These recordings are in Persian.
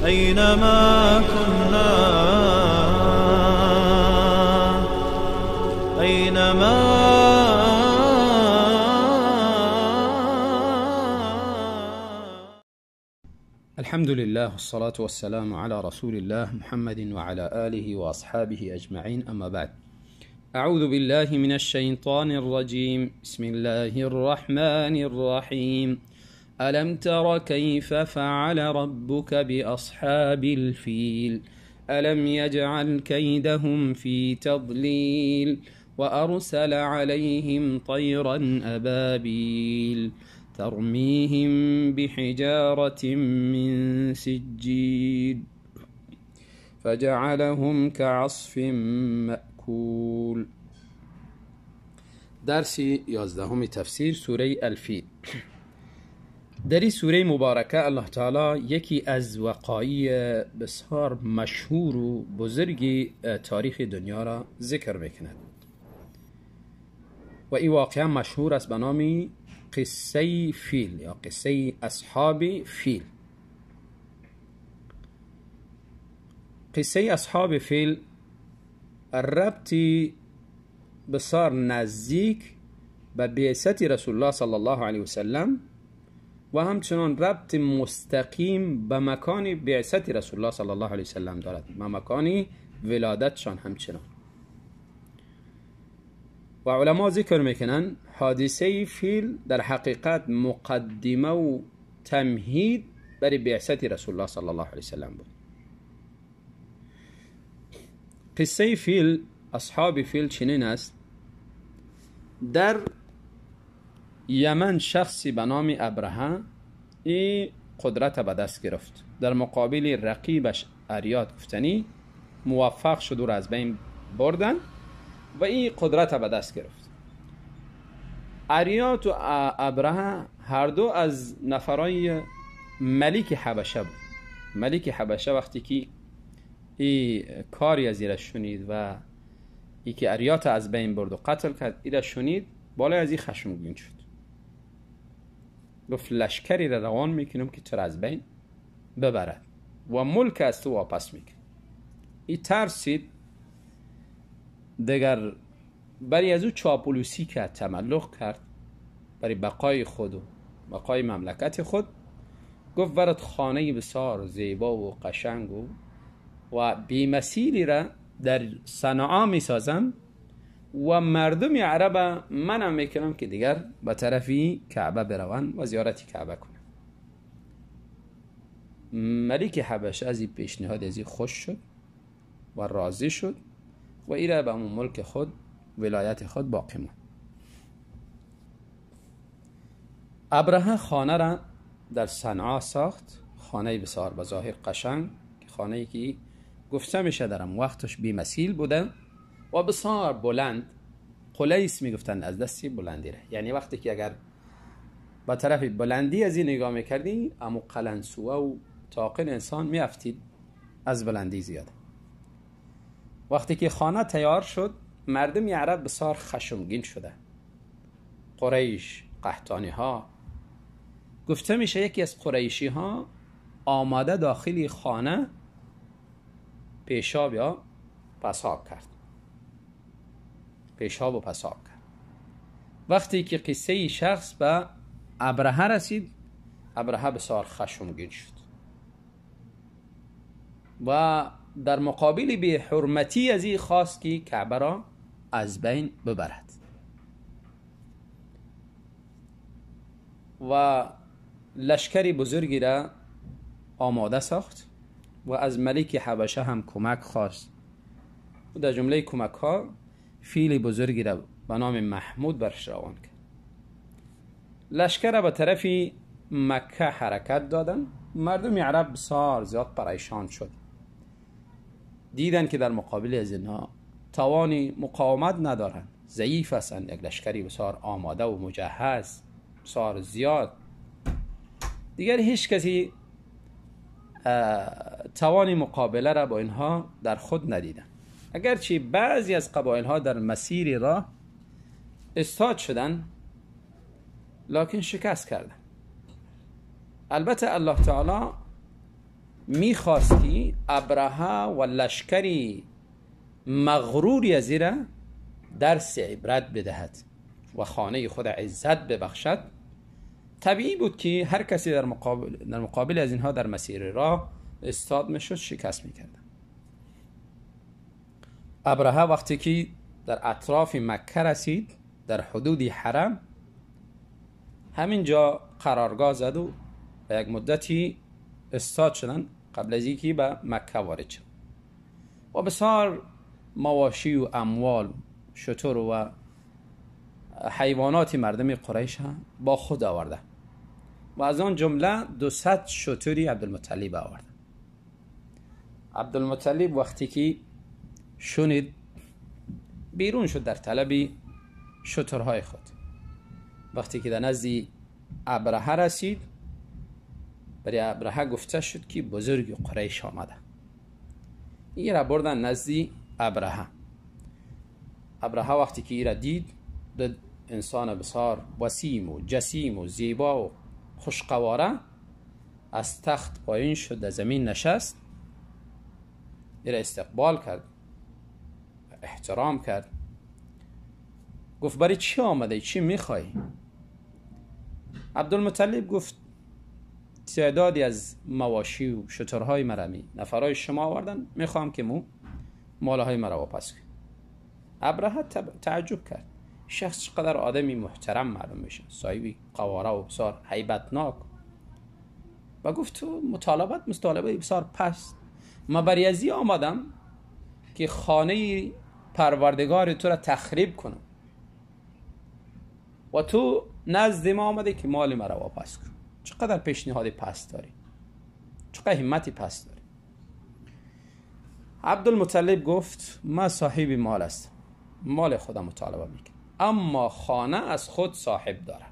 أينما كنا أينما الحمد لله والصلاة والسلام على رسول الله محمد وعلى آله وأصحابه أجمعين، أما بعد. أعوذ بالله من الشيطان الرجيم. بسم الله الرحمن الرحيم. ألم تر كيف فعل ربك بأصحاب الفيل ألم يجعل كيدهم في تضليل وأرسل عليهم طيرا أبابيل ترميهم بحجارة من سجيل فجعلهم كعصف مأكول. درس 11 تفسیر سوره الفیل. در این سوره مبارکه الله تعالی یکی از وقایع بسیار مشهور و بزرگی تاریخ دنیا را ذکر میکند و این واقعا مشهور است به نام قصه فیل یا قصه اصحاب فیل. قصه اصحاب فیل ربطی بسیار نزدیک به بعثت رسول الله صلی الله علیه وسلم و همچنان ربط مستقیم به مکان بعثت رسول الله صلی الله علیه وسلم دارد، به مکان ولادتشان همچنان. و علما ذکر میکنن حادثه فیل در حقیقت مقدمه و تمهید برای بعثت رسول الله صلی الله علیه وسلم بود. قصه فیل، اصحاب فیل چنین است: در یمن شخصی به نام ابرهه این قدرت به دست گرفت، در مقابل رقیبش اریاد گفتنی موفق شد و را از بین بردن و این قدرت به دست گرفت. اریاد و ابرهه هر دو از نفرای ملک حبشه بود. ملک حبشه وقتی که این کاری از ایره شنید و ای که اریاد از بین برد و قتل کرد ایره شنید، بالای از این خشمگین شد، گفت لشکری را روان میکنم که تو را از بین ببرد و ملک از تو واپس میکن. این ترسید دیگر برای از او چاپلوسی کرد، تملق کرد برای بقای خود و بقای مملکت خود. گفت برات خانه بسیار زیبا و قشنگ و بی‌مثیلی را در صنعا میسازم و مردم عرب منم میکنم که دیگر به طرفی کعبه بروند و زیارت کعبه کنند. ملک حبشه از این پیشنهاد از این خوش شد و راضی شد و ایره به اون ملک خود، ولایت خود باقی ماند. ابرهه خانه را در صنعا ساخت، خانه بسیار بظاهر قشنگ، خانه‌ای که گفته میشه درم وقتش بی‌مثیل بوده و بسیار بلند، قلیس میگفتن از دستی بلندی ره، یعنی وقتی که اگر با طرف بلندی از این نگاه میکردی امو قلنسوه و طاقن انسان میافتید از بلندی زیاده. وقتی که خانه تیار شد مردم عرب بسیار خشمگین شده. قریش، قحطانی ها، گفته میشه یکی از قریشی ها آماده داخلی خانه پیشاب یا پساب کرد، پیشاب و پساب کرد. وقتی که قصه شخص به ابرهه رسید، ابرهه بسیار خشمگین شد و در مقابل به حرمتی از این خواست که کعبه را از بین ببرد و لشکری بزرگی را آماده ساخت و از ملک حبشه هم کمک خواست و در جمله کمک ها فیل بزرگی را به نام محمود برش روان کرد. لشکر را به طرف مکه حرکت دادن. مردم عرب بسیار زیاد پریشان شد، دیدن که در مقابل از اینها توانی مقاومت ندارن، ضعیف هستند. یک لشکری بسیار آماده و مجهز بسیار زیاد، دیگر هیچ کسی توانی مقابله را با اینها در خود ندیدن. اگرچه بعضی از قبایل ها در مسیر راه استاد شدن لکن شکست کردن. البته الله تعالی میخواست که ابرهه و لشکری مغروری از ایره درس عبرت بدهد و خانه خود عزت ببخشد. طبیعی بود که هر کسی در مقابل از اینها در مسیر راه استاد میشد، شکست میکرد. ابرهه وقتی که در اطراف مکه رسید، در حدود حرم، همینجا قرارگاه زد و یک مدتی استاد شدن قبل از اینکه به مکه وارد شد و بسیار مواشی و اموال، شتر و حیوانات مردم قریش با خود آورده و از آن جمله 200 شتری عبدالمطلب آورده. عبدالمطلب وقتی که شنید بیرون شد در طلب شترهای خود. وقتی که در نزد ابرهه رسید، برای ابرهه گفته شد که بزرگ قریش آمده. این را بردن نزد ابرهه. ابرهه وقتی که این را دید، انسان بسیار وسیم و جسیم و زیبا و خوشقواره، از تخت پایین شد، در زمین نشست، این را استقبال کرد، احترام کرد. گفت برای چی آمده؟ چی میخوای؟ عبدالمطلب گفت تعدادی از مواشی و شترهای مرمی نفرای شما آوردن، میخوام که مالهای مرا واپس کنی. ابرهه تعجب کرد، شخص چقدر آدمی محترم معلوم میشه، صاحبی قواره و بسیار هیبتناک، و گفت تو مطالبه بسیار پست. من برای ازی آمدم که خانه پروردگار تو را تخریب کنم و تو نزد ما آمده که مال مرا واپس کن. چقدر پیشنهاد پست داری، چقدر همتی پست داری. عبدالمطلب گفت من صاحب مال هستم، مال خودم مطالبه میکنم، اما خانه از خود صاحب داره.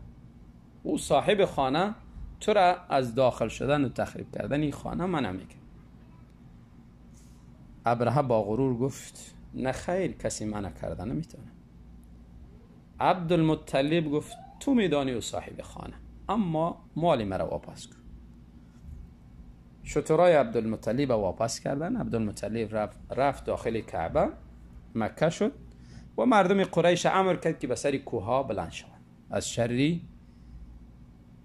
او صاحب خانه تو را از داخل شدن و تخریب کردن این خانه منع میکنه. ابرهه با غرور گفت نه خیر، کسی منع کرده نمیتونه. عبدالمطلب گفت تو میدانی او صاحب خانه، اما مال مرا واپس کن. شترای عبدالمطلب واپس کردن. عبدالمطلب رفت داخل کعبه، مکه شد و مردم قریش امر کرد که به سر کوها بلند شوند، از شری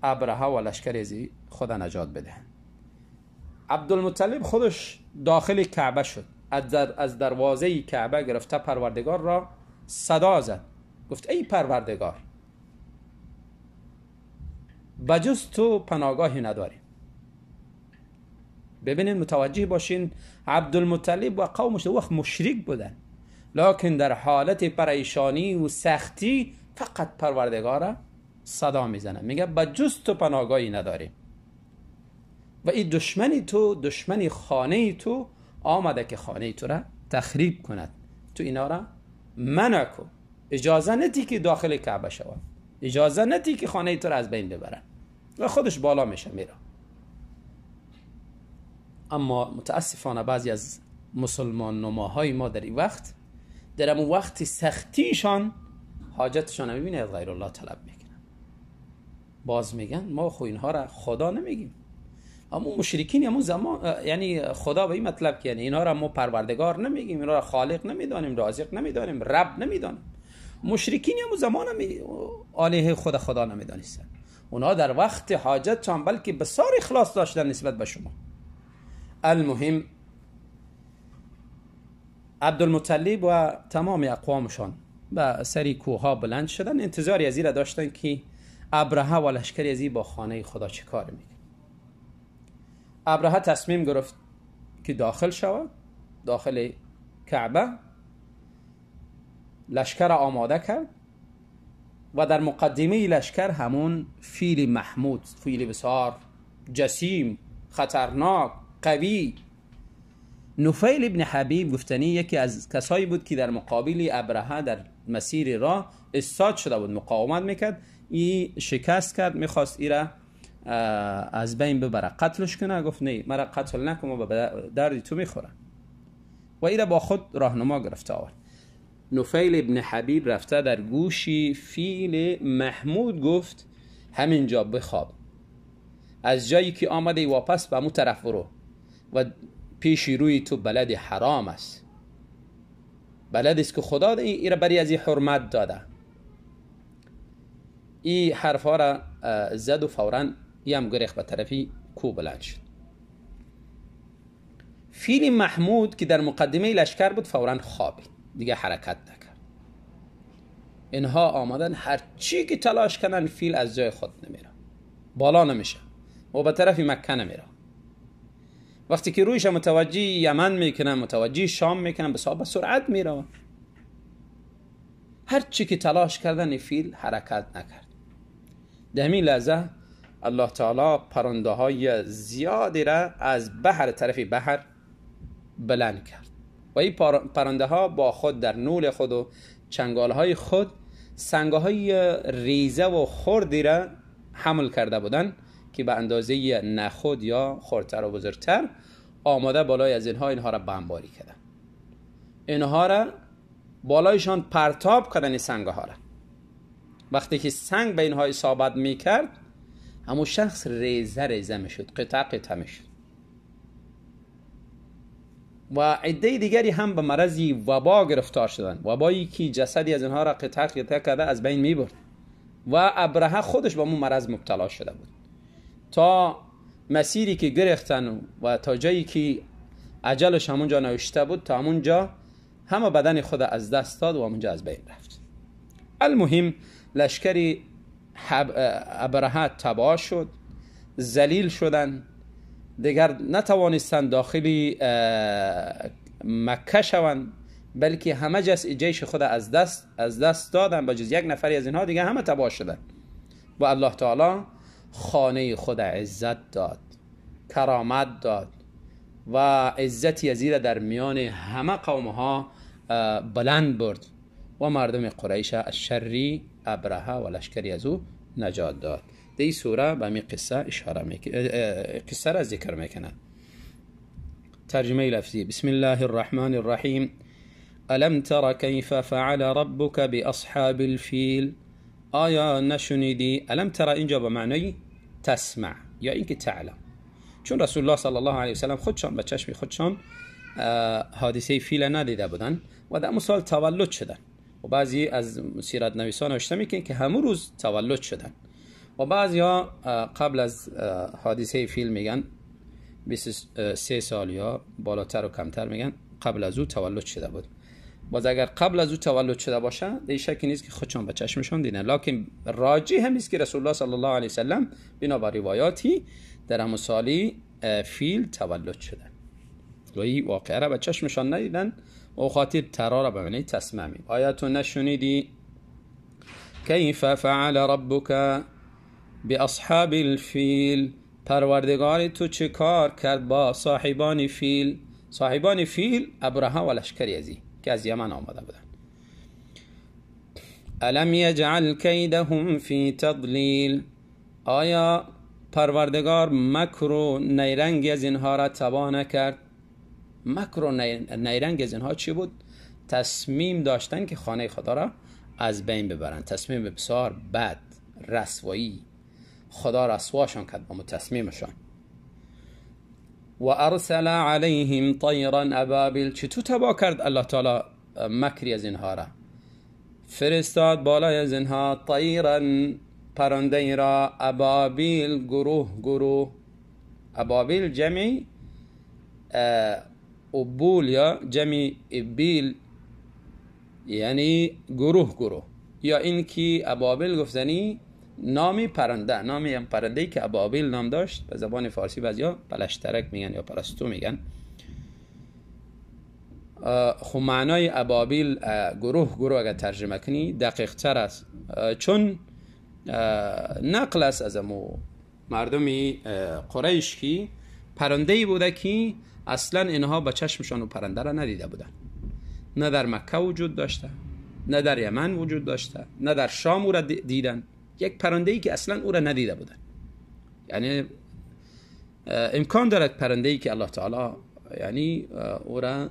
ابرهه و لشکر ازی خود نجات بده. عبدالمطلب خودش داخل کعبه شد، از دروازه کعبه گرفته پروردگار را صدا زد، گفت ای پروردگار، بجز تو پناهگاهی نداریم. ببینید، متوجه باشین، عبدالمطلب و قومش وقت مشرک بودن، لکن در حالت پریشانی و سختی فقط پروردگار صدا میزنه، میگه بجز تو پناهگاهی نداریم و این دشمنی تو، دشمنی خانه تو آمده که خانه تو را تخریب کند، تو اینا را منع کن، اجازه ندی که داخل کعبه شود، اجازه ندی که خانه تو را از بین ببرن. و خودش بالا میشه میره. اما متاسفانه بعضی از مسلمان نماهای ما در این وقت، در امون وقت سختیشان حاجتشان نمیبینه، از غیر الله طلب میکنن. باز میگن ما خو اینها را خدا نمیگیم، اما مشرکین همون زمان، یعنی خدا به این مطلب که یعنی اینها را ما پروردگار نمیگیم، اینها را خالق نمیدانیم، رازق نمیدانیم، رب نمیدانیم. مشرکین همون زمان آلیه خدا نمیدانستن. اونها در وقت حاجتشان بلکه بسیار اخلاص داشتن نسبت به شما. المهم عبدالمطلب و تمام اقوامشان به سری کوها بلند شدن، انتظاری از این را داشتن که ابرهه و لشکری از این با خانه خدا چه کار میکنه. ابرهه تصمیم گرفت که داخل شود، داخل کعبه لشکر آماده کرد و در مقدمه لشکر همون فیل محمود، فیل بسیار جسیم، خطرناک، قوی، نفیل ابن حبیب گفتنی یکی از کسایی بود که در مقابل ابرهه در مسیر راه استاد شده بود، مقاومت میکرد. این شکست کرد، میخواست ای را از بین ببره، قتلش کنه. گفت نه، مرا قتل نکن و به دردی تو میخورم، و ای را با خود راهنما گرفته آورد. نفیل ابن حبیب رفته در گوشی فیل محمود گفت همینجا بخواب، از جایی که آمده واپس به مو طرف برو، و پیش روی تو بلد حرام است، بلد است که خدا ایره بری از این حرمت داده. این حرفا را زد و فوراً هم گریخ به طرفی کو بلند شد. فیل محمود که در مقدمه لشکر بود فوراً خوابید، دیگه حرکت نکرد. اینها آمدن هر چی که تلاش کنن فیل از جای خود نمیره، بالا نمیشه و به طرف مکه نمیره. وقتی که رویش متوجه یمن میکنن، متوجه شام میکنن، به سرعت میره. هر چی که تلاش کردن فیل حرکت نکرد. در همین لحظه الله تعالی پرنده های زیادی را از بحر طرف بحر بلند کرد و این پرنده ها با خود در نول خود و چنگال های خود سنگ های ریزه و خردی را حمل کرده بودند که به اندازه نخود یا خردتر و بزرگتر آماده بالای از اینها را بمباری کردن. اینها را بالایشان پرتاب کردن. این سنگ ها را وقتی که سنگ به اینها اصابت میکرد همون شخص ریزه میشد، قطع میشد. و عده دیگری هم به مرض وبا گرفتار شدند، وبایی که جسدی از اینها را قطع کرده از بین میبرد و ابرهه خودش به اون مرض مبتلا شده بود. تا مسیری که گرفتن و تا جایی که اجلش همونجا نوشته بود تا همونجا همه بدن خود از دست داد و همونجا از بین رفت. المهم لشکری ابرهه تباه شد، ذلیل شدن، دیگر نتوانستند داخلی مکه شوند، بلکه همه جیش خود از دست دادن، با جز یک نفری از اینها دیگه همه تباه شدن. و الله تعالی خانه خود عزت داد، کرامت داد و عزتی ازیره در میان همه قومها بلند برد و مردم قریش از شری ابرهه و لشکری از او نجات داد. در این سوره به همین قصه قصه را ذکر میکنه. ترجمه لفظی: بسم الله الرحمن الرحیم. الم تر کیف فعل ربک باصحاب الفیل. آیا نشنیدی؟ الم تر اینجا به معنی تسمع یا اینکه تعلم، چون رسول الله صلی الله علیه و سلم خودشان به چشم خودشان حادثه فیل ندیده بودن و در سال تولد شدن و بعضی از سیرت نویسان نوشته میکنن که همون روز تولد شدن و بعضی ها قبل از حادثه فیل میگن 23 سال یا بالاتر و کمتر میگن قبل از او تولد شده بود. باز اگر قبل از او تولد شده باشه دیگه شکی نیست که خودشان به چشمشان دیدن، لکن راجی هم نیست که رسول الله صلی الله علیه وسلم بنا بر روایاتی در همون سالی فیل تولد شدن و این واقعه را به چشمشان ندیدن و خاطر ترا را به معنی تسمع می. آیا تو نشنیدی کیف فعل ربک باصحاب الفیل، پروردگار تو چه کار کرد با صاحبان فیل؟ صاحبان فیل ابرهه و لشکری ازی که از یمن آمده بودن. الم یجعل کیدهم فی تضلیل، آیا پروردگار مکر و نیرنگ از اینها را تباه نکرد؟ مکر و نیرنگ از اینها چی بود؟ تصمیم داشتن که خانه خدا را از بین ببرن، تصمیم بسیار بد، رسوایی. خدا رسواشان کرد با تصمیمشان. و ارسل علیهم طیرا ابابیل، چطور تباه کرد الله تعالی مکری از اینها را؟ فرستاد بالای از اینها طیرا، پرنده را، ابابیل، گروه. ابابیل جمعی ابول یا جمعی ابیل یعنی گروه یا این که ابابیل گفتنی نامی پرنده، نامی هم پرنده‌ای که ابابیل نام داشت. به زبان فارسی بعضیا پلشترک میگن یا پرستو میگن. خب معنای ابابیل گروه اگر ترجمه کنی دقیق تر است، چون نقل است از مردم قریش که پرنده‌ای بوده که اصلا اینها به چشمشان و پرنده را ندیده بودن. نه در مکه وجود داشته، نه در یمن وجود داشته، نه در شام او را دیدن. یک پرنده‌ای که اصلا او را ندیده بودن. یعنی امکان دارد پرنده‌ای که الله تعالی یعنی او را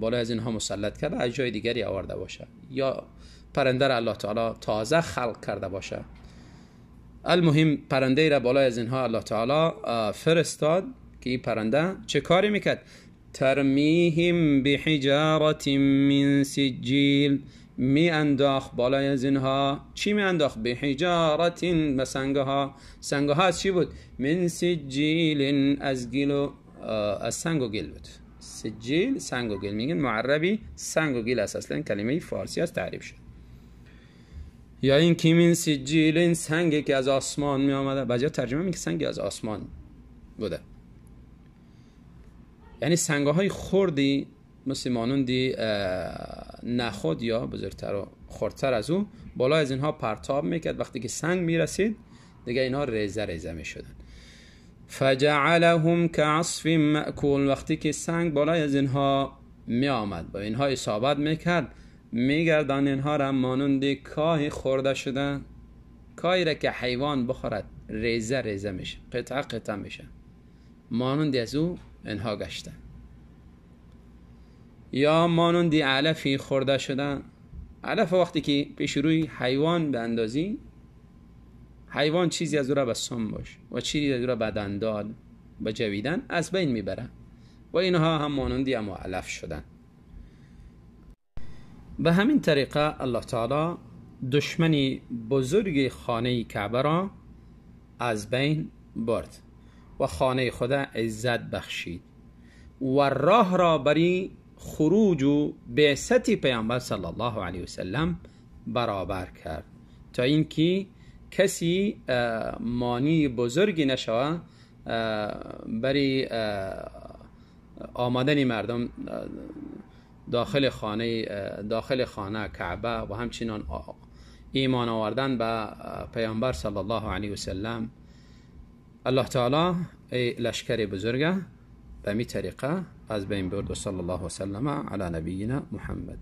بالای از اینها مسلط کرده از جای دیگری آورده باشه یا پرنده را الله تعالی تازه خلق کرده باشه. المهم پرنده را بالای از اینها الله تعالی فرستاد که این پرنده چه کاری میکرد؟ ترمیهم بحجارت من سجیل، می انداخت بالای از اینها. چی می انداخت؟ بحجارت، به سنگه ها. سنگه ها از چی بود؟ من سجیل، از گل و از سنگ و گل بود. سجیل سنگ و گل میگن، معربی سنگ و گل اصلا کلمه فارسی از تعریف شد. یا این که من سجیل، سنگی که از آسمان می آمده. بعضیا ترجمه میگه سنگی از آسمان بوده، یعنی سنگه های خردی مثل مانندی نخود یا بزرگتر و خردتر از او بالا از اینها پرتاب میکرد. وقتی که سنگ میرسید دیگه اینها ریزه ریزه میشدن. فجعلهم كعصف مأکول، وقتی که سنگ بالای از اینها می آمد و اینها اصابت میکرد، میگردان اینها را مانند کاه خورده شده. کاهی را که حیوان بخورد ریزه ریزه میشه، قطعه قطعه میشه، مانند از او اینها گشتن. یا مانند علفی خورده شده. علف وقتی که پیش روی حیوان به اندازی، حیوان چیزی از او را به سم باش و چیزی از او را به دندان به جویدن از بین میبره و اینها هم مانندی اما علف شدن. به همین طریقه الله تعالی دشمنی بزرگ خانه کعبه را از بین برد و خانه خدا عزت بخشید و راه را برای خروج و بعثت پیامبر صلی الله علیه و سلم برابر کرد، تا اینکه کسی مانی بزرگی نشود برای آمدن مردم داخل خانه کعبه و همچنین ایمان آوردن به پیامبر صلی الله علیه و سلم. الله تعالی لشکر بزرگه به می طریقه از بین برد. و صلی الله وسلم علی نبینا محمد.